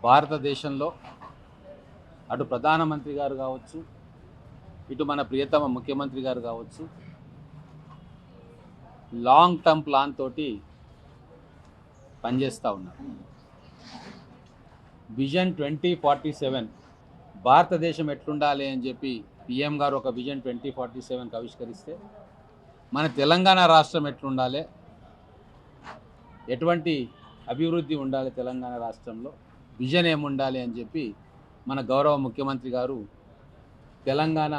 భారతదేశంలో అటు ప్రధానమంత్రి గారు కావచ్చు, ఇటు మన ప్రియతమ ముఖ్యమంత్రి గారు కావచ్చు, లాంగ్ టర్మ్ ప్లాన్ తోటి పనిచేస్తూ ఉన్నారు. విజన్ 2047 భారతదేశం ఎట్లుండాలి అని చెప్పి పిఎం గారు ఒక విజన్ 2047కి ఆవిష్కరిస్తే, మన తెలంగాణ రాష్ట్రం ఎట్లుండాలి, ఎటువంటి అభివృద్ధి ఉండాలి తెలంగాణ రాష్ట్రంలో, విజన్ ఏముండాలి అని చెప్పి మన గౌరవ ముఖ్యమంత్రి గారు తెలంగాణ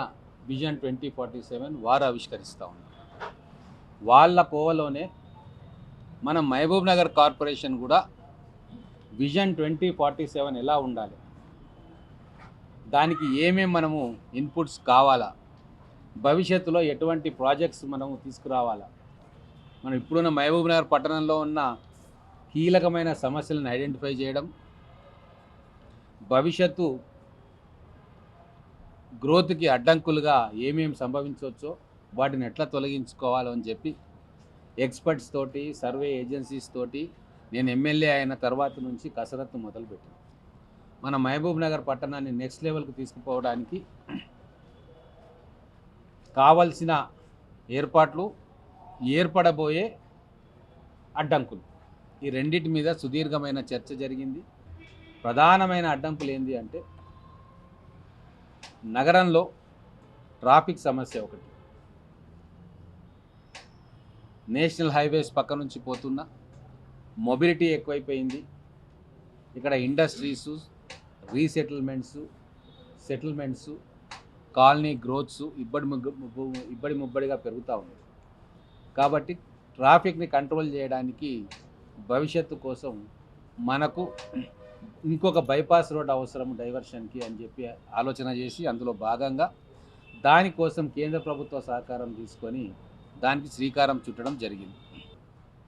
విజన్ 2047 వారు ఆవిష్కరిస్తూ ఉన్నారు. వాళ్ళ కోవలోనే మన మహబూబ్ నగర్ కార్పొరేషన్ కూడా విజన్ 2047 ఎలా ఉండాలి, దానికి ఏమేమి మనము ఇన్పుట్స్ కావాలా, భవిష్యత్తులో ఎటువంటి ప్రాజెక్ట్స్ మనము తీసుకురావాలా, మనం ఇప్పుడున్న మహబూబ్ నగర్ పట్టణంలో ఉన్న కీలకమైన సమస్యలను ఐడెంటిఫై చేయడం, భవిష్యత్తు గ్రోత్కి అడ్డంకులుగా ఏమేమి సంభవించవచ్చో వాటిని ఎట్లా తొలగించుకోవాలో అని చెప్పి ఎక్స్పర్ట్స్ తోటి, సర్వే ఏజెన్సీస్ తోటి నేను ఎమ్మెల్యే అయిన తర్వాత నుంచి కసరత్తు మొదలుపెట్టాను. మన మహబూబ్ నగర్ పట్టణాన్ని నెక్స్ట్ లెవెల్కి తీసుకుపోవడానికి కావలసిన ఏర్పాట్లు, ఏర్పడబోయే అడ్డంకులు, ఈ రెండింటి మీద సుదీర్ఘమైన చర్చ జరిగింది. ప్రధానమైన అడ్డంకులు ఏంటి అంటే, నగరంలో ట్రాఫిక్ సమస్య ఒకటి, నేషనల్ హైవేస్ పక్క నుంచి పోతున్న మొబిలిటీ ఎక్కువైపోయింది. ఇక్కడ ఇండస్ట్రీసు, రీసెటిల్మెంట్సు, సెటిల్మెంట్సు, కాలనీ గ్రోత్స్ ఇబ్బడి ముబ్బడిగా పెరుగుతూ ఉంది. కాబట్టి ట్రాఫిక్ని కంట్రోల్ చేయడానికి భవిష్యత్తు కోసం మనకు ఇంకొక బైపాస్ రోడ్ అవసరం డైవర్షన్కి అని చెప్పి ఆలోచన చేసి, అందులో భాగంగా దానికోసం కేంద్ర ప్రభుత్వ సహకారం తీసుకొని దానికి శ్రీకారం చుట్టడం జరిగింది.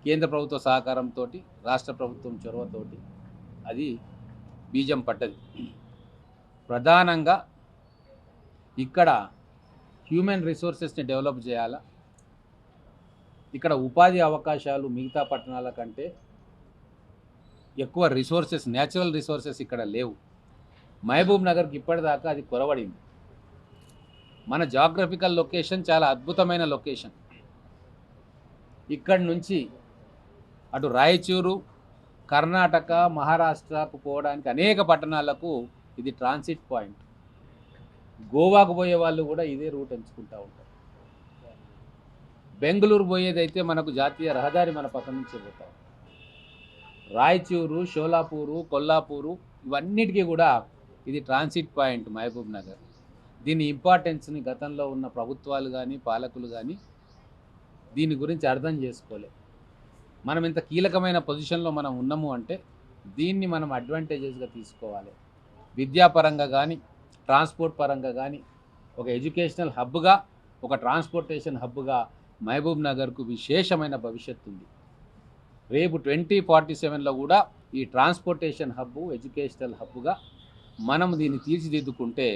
కేంద్ర ప్రభుత్వ సహకారంతో, రాష్ట్ర ప్రభుత్వం చొరవతోటి అది బీజం పడ్డది. ప్రధానంగా ఇక్కడ హ్యూమన్ రిసోర్సెస్ని డెవలప్ చేయాలా, ఇక్కడ ఉపాధి అవకాశాలు మిగతా పట్టణాల కంటే ఎక్కువ రిసోర్సెస్, న్యాచురల్ రిసోర్సెస్ ఇక్కడ లేవు. మహబూబ్ నగర్కి ఇప్పటిదాకా అది కొరవడింది. మన జాగ్రఫికల్ లొకేషన్ చాలా అద్భుతమైన లొకేషన్. ఇక్కడి నుంచి అటు రాయచూరు, కర్ణాటక, మహారాష్ట్రకు పోవడానికి అనేక పట్టణాలకు ఇది ట్రాన్సిట్ పాయింట్. గోవాకు పోయే వాళ్ళు కూడా ఇదే రూట్ ఎంచుకుంటూ ఉంటారు. బెంగళూరు పోయేదైతే మనకు జాతీయ రహదారి మన పక్క నుంచి పోతాం. రాయచూరు, షోలాపూరు, కొల్లాపూరు ఇవన్నిటికీ కూడా ఇది ట్రాన్సిట్ పాయింట్ మహబూబ్ నగర్. దీని ఇంపార్టెన్స్ని గతంలో ఉన్న ప్రభుత్వాలు కానీ, పాలకులు కానీ దీని గురించి అర్థం చేసుకోలే. మనం ఇంత కీలకమైన పొజిషన్లో మనం ఉన్నాము అంటే దీన్ని మనం అడ్వాంటేజెస్గా తీసుకోవాలి. విద్యాపరంగా కానీ, ట్రాన్స్పోర్ట్ పరంగా కానీ, ఒక ఎడ్యుకేషనల్ హబ్గా, ఒక ట్రాన్స్పోర్టేషన్ హబ్గా మహబూబ్ నగర్కు విశేషమైన భవిష్యత్తు ఉంది. రేపు 2047లో కూడా ఈ ట్రాన్స్పోర్టేషన్ హబ్బు, ఎడ్యుకేషనల్ హబ్గా మనం దీన్ని తీర్చిదిద్దుకుంటే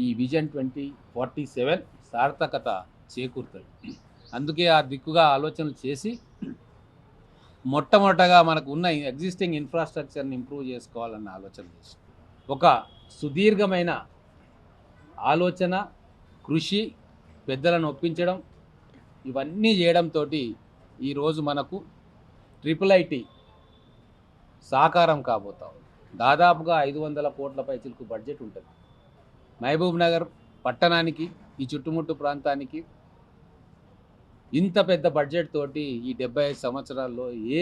ఈ విజన్ 2047 సార్థకత చేకూరుతుంది. అందుకే ఆ దిక్కుగా ఆలోచనలు చేసి మొట్టమొదటగా మనకు ఉన్న ఎగ్జిస్టింగ్ ఇన్ఫ్రాస్ట్రక్చర్ని ఇంప్రూవ్ చేసుకోవాలన్న ఆలోచన చేసి, ఒక సుదీర్ఘమైన ఆలోచన, కృషి, పెద్దలను ఒప్పించడం, ఇవన్నీ చేయడంతో ఈరోజు మనకు IIIT సాకారం కాబోతాం. దాదాపుగా 500 కోట్ల పైచిలకు బడ్జెట్ ఉంటుంది. మహబూబ్ నగర్ పట్టణానికి, ఈ చుట్టుముట్టు ప్రాంతానికి ఇంత పెద్ద బడ్జెట్ తోటి ఈ 75 సంవత్సరాల్లో ఏ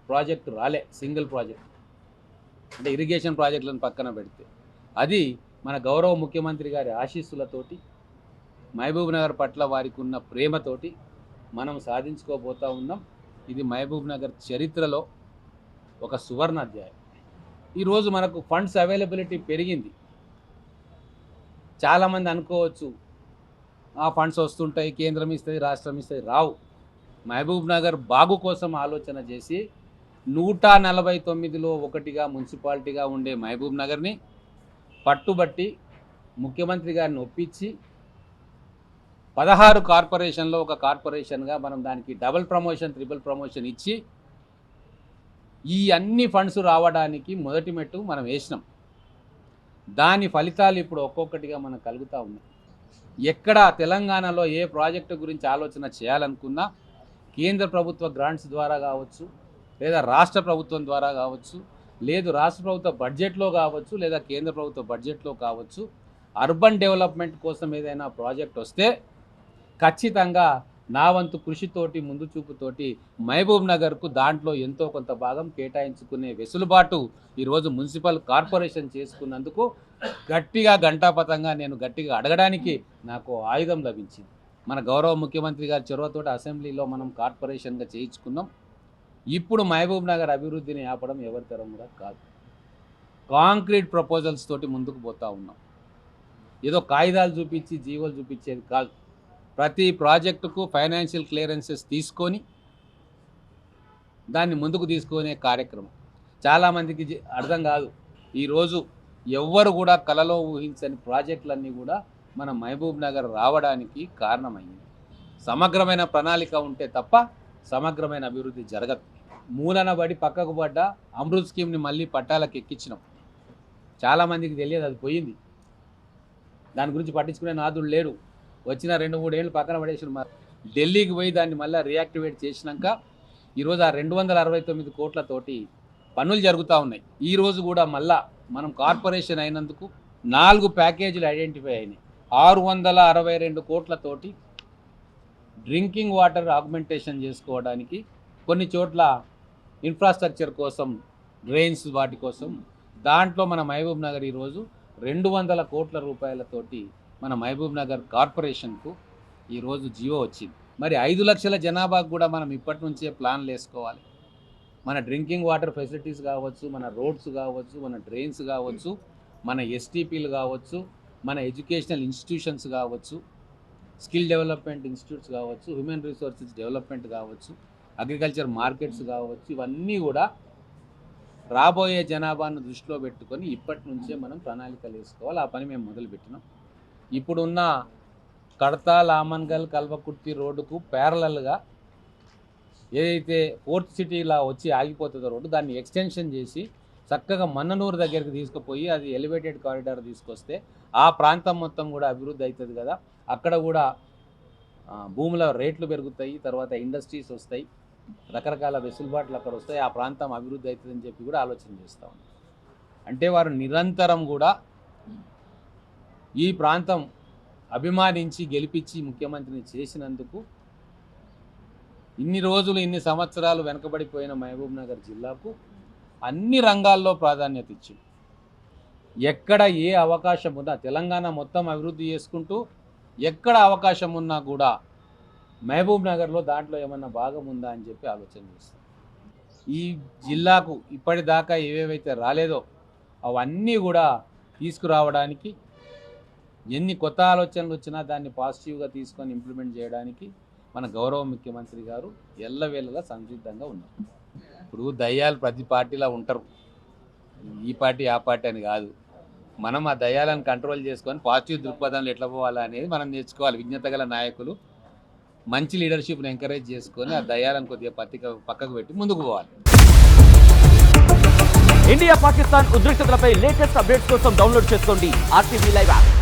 ప్రాజెక్టు రాలే. సింగిల్ ప్రాజెక్ట్ అంటే ఇరిగేషన్ ప్రాజెక్టులను పక్కన పెడితే, అది మన గౌరవ ముఖ్యమంత్రి గారి ఆశీస్సులతోటి, మహబూబ్ నగర్ పట్ల వారికి ఉన్న ప్రేమతోటి మనం సాధించుకోబోతూ ఉన్నాం. ఇది మహబూబ్ నగర్ చరిత్రలో ఒక సువర్ణ అధ్యాయం. ఈరోజు మనకు ఫండ్స్ అవైలబిలిటీ పెరిగింది. చాలామంది అనుకోవచ్చు, ఆ ఫండ్స్ వస్తుంటాయి, కేంద్రం ఇస్తుంది, రాష్ట్రం ఇస్తుంది. రావు. మహబూబ్ నగర్ బాగు కోసం ఆలోచన చేసి 149లో ఒకటిగా మున్సిపాలిటీగా ఉండే మహబూబ్ నగర్ని పట్టుబట్టి ముఖ్యమంత్రి గారిని ఒప్పించి 16 కార్పొరేషన్లో ఒక కార్పొరేషన్గా మనం దానికి డబుల్ ప్రమోషన్, ట్రిపుల్ ప్రమోషన్ ఇచ్చి ఈ అన్ని ఫండ్స్ రావడానికి మొదటి మెట్టు మనం వేసినాం. దాని ఫలితాలు ఇప్పుడు ఒక్కొక్కటిగా మనకు కలుగుతూ ఉన్నాయి. ఎక్కడ తెలంగాణలో ఏ ప్రాజెక్టు గురించి ఆలోచన చేయాలనుకున్నా కేంద్ర ప్రభుత్వ గ్రాంట్స్ ద్వారా కావచ్చు, లేదా రాష్ట్ర ప్రభుత్వం ద్వారా కావచ్చు, లేదు రాష్ట్ర ప్రభుత్వ బడ్జెట్లో కావచ్చు, లేదా కేంద్ర ప్రభుత్వ బడ్జెట్లో కావచ్చు, అర్బన్ డెవలప్మెంట్ కోసం ఏదైనా ప్రాజెక్ట్ వస్తే ఖచ్చితంగా నా వంతు కృషితోటి ముందు చూపుతోటి మహబూబ్ నగర్కు దాంట్లో ఎంతో కొంత భాగం కేటాయించుకునే వెసులుబాటు ఈరోజు మున్సిపల్ కార్పొరేషన్ చేసుకున్నందుకు గట్టిగా ఘంటాపథంగా నేను గట్టిగా అడగడానికి నాకు ఆయుధం లభించింది. మన గౌరవ ముఖ్యమంత్రి గారి చొరవతోటి అసెంబ్లీలో మనం కార్పొరేషన్గా చేయించుకున్నాం. ఇప్పుడు మహబూబ్ నగర్ అభివృద్ధిని ఆపడం ఎవరి తరం కూడా కాదు. కాంక్రీట్ ప్రపోజల్స్ తోటి ముందుకు పోతూ ఉన్నాం. ఏదో కాగితాలు చూపించి జీవోలు చూపించేది కాదు. ప్రతి ప్రాజెక్టుకు ఫైనాన్షియల్ క్లియరెన్సెస్ తీసుకొని దాన్ని ముందుకు తీసుకునే కార్యక్రమం. చాలామందికి అర్థం కాదు. ఈరోజు ఎవ్వరు కూడా కలలో ఊహించని ప్రాజెక్టులన్నీ కూడా మన మహబూబ్ నగర్ రావడానికి కారణమైంది. సమగ్రమైన ప్రణాళిక ఉంటే తప్ప సమగ్రమైన అభివృద్ధి జరగదు. మూలన పడి పక్కకు పడ్డ అమృత్ స్కీమ్ని మళ్ళీ పట్టాలకు ఎక్కించినాం. చాలామందికి తెలియదు, అది పోయింది. దాని గురించి పట్టించుకునే నాదుడు లేడు. వచ్చిన 2-3 ఏళ్ళు పక్కన పడేసిన ఢిల్లీకి పోయి దాన్ని మళ్ళీ రియాక్టివేట్ చేసినాక ఈరోజు ఆ 269 కోట్లతోటి పనులు జరుగుతూ ఉన్నాయి. ఈరోజు కూడా మళ్ళా మనం కార్పొరేషన్ అయినందుకు 4 ప్యాకేజీలు ఐడెంటిఫై అయినాయి. 662 కోట్లతోటి డ్రింకింగ్ వాటర్ ఆగ్మెంటేషన్ చేసుకోవడానికి, కొన్ని చోట్ల ఇన్ఫ్రాస్ట్రక్చర్ కోసం, డ్రైన్స్ వాటి కోసం, దాంట్లో మన మహబూబ్ నగర్ ఈరోజు 200 కోట్ల రూపాయలతోటి మన మహబూబ్ నగర్ కార్పొరేషన్కు ఈరోజు జీవో వచ్చింది. మరి 5 లక్షల జనాభాకు కూడా మనం ఇప్పటి నుంచే ప్లాన్లు వేసుకోవాలి. మన డ్రింకింగ్ వాటర్ ఫెసిలిటీస్ కావచ్చు, మన రోడ్స్ కావచ్చు, మన డ్రైన్స్ కావచ్చు, మన ఎస్టీపీలు కావచ్చు, మన ఎడ్యుకేషనల్ ఇన్స్టిట్యూషన్స్ కావచ్చు, స్కిల్ డెవలప్మెంట్ ఇన్స్టిట్యూట్స్ కావచ్చు, హ్యూమన్ రిసోర్సెస్ డెవలప్మెంట్ కావచ్చు, అగ్రికల్చర్ మార్కెట్స్ కావచ్చు, ఇవన్నీ కూడా రాబోయే జనాభాను దృష్టిలో పెట్టుకొని ఇప్పటి నుంచే మనం ప్రణాళికలు వేసుకోవాలి. ఆ పని మేము మొదలుపెట్టినాం. ఇప్పుడున్న కడతా, లామన్గల్, కల్వకుర్తి రోడ్డుకు ప్యారలల్గా ఏదైతే ఫోర్త్ సిటీలా వచ్చి ఆగిపోతుందో రోడ్డు, దాన్ని ఎక్స్టెన్షన్ చేసి చక్కగా మన్ననూరు దగ్గరికి తీసుకుపోయి అది ఎలివేటెడ్ కారిడార్ తీసుకొస్తే ఆ ప్రాంతం మొత్తం కూడా అభివృద్ధి అవుతుంది కదా. అక్కడ కూడా భూముల రేట్లు పెరుగుతాయి, తర్వాత ఇండస్ట్రీస్ వస్తాయి, రకరకాల వెసులుబాట్లు అక్కడ వస్తాయి, ఆ ప్రాంతం అభివృద్ధి అవుతుందని చెప్పి కూడా ఆలోచన చేస్తూ ఉన్నారు. అంటే వారు నిరంతరం కూడా ఈ ప్రాంతం అభిమానించి గెలిపించి ముఖ్యమంత్రిని చేసినందుకు ఇన్ని రోజులు, ఇన్ని సంవత్సరాలు వెనకబడిపోయిన మహబూబ్ నగర్ జిల్లాకు అన్ని రంగాల్లో ప్రాధాన్యత ఇచ్చింది. ఎక్కడ ఏ అవకాశం ఉన్నా, తెలంగాణ మొత్తం అభివృద్ధి చేసుకుంటూ ఎక్కడ అవకాశం ఉన్నా కూడా మహబూబ్ నగర్లో దాంట్లో ఏమన్నా భాగం ఉందా అని చెప్పి ఆలోచన చేస్తాం. ఈ జిల్లాకు ఇప్పటిదాకా ఏవేవైతే రాలేదో అవన్నీ కూడా తీసుకురావడానికి, ఎన్ని కొత్త ఆలోచనలు వచ్చినా దాన్ని పాజిటివ్గా తీసుకొని ఇంప్లిమెంట్ చేయడానికి మన గౌరవ ముఖ్యమంత్రి గారు ఎల్లవేళలా సంసిద్ధంగా ఉన్నారు. ఇప్పుడు దయ్యాలు ప్రతి పార్టీలో ఉంటారు, ఈ పార్టీ ఆ పార్టీ అని కాదు. మనం ఆ దయ్యాలను కంట్రోల్ చేసుకొని పాజిటివ్ దృక్పథంలో ఎట్లా పోవాలా అనేది మనం నేర్చుకోవాలి. విజ్ఞత గల నాయకులు మంచి లీడర్షిప్ని ఎంకరేజ్ చేసుకొని ఆ దయ్యాలను కొద్దిగా పక్కకు పెట్టి ముందుకు పోవాలి. ఇండియా పాకిస్తాన్ ఉద్రిక్తతలపై లేటెస్ట్ అప్డేట్స్ కోసం డౌన్లోడ్ చేసుకోండి RTV లైవ్ యాప్.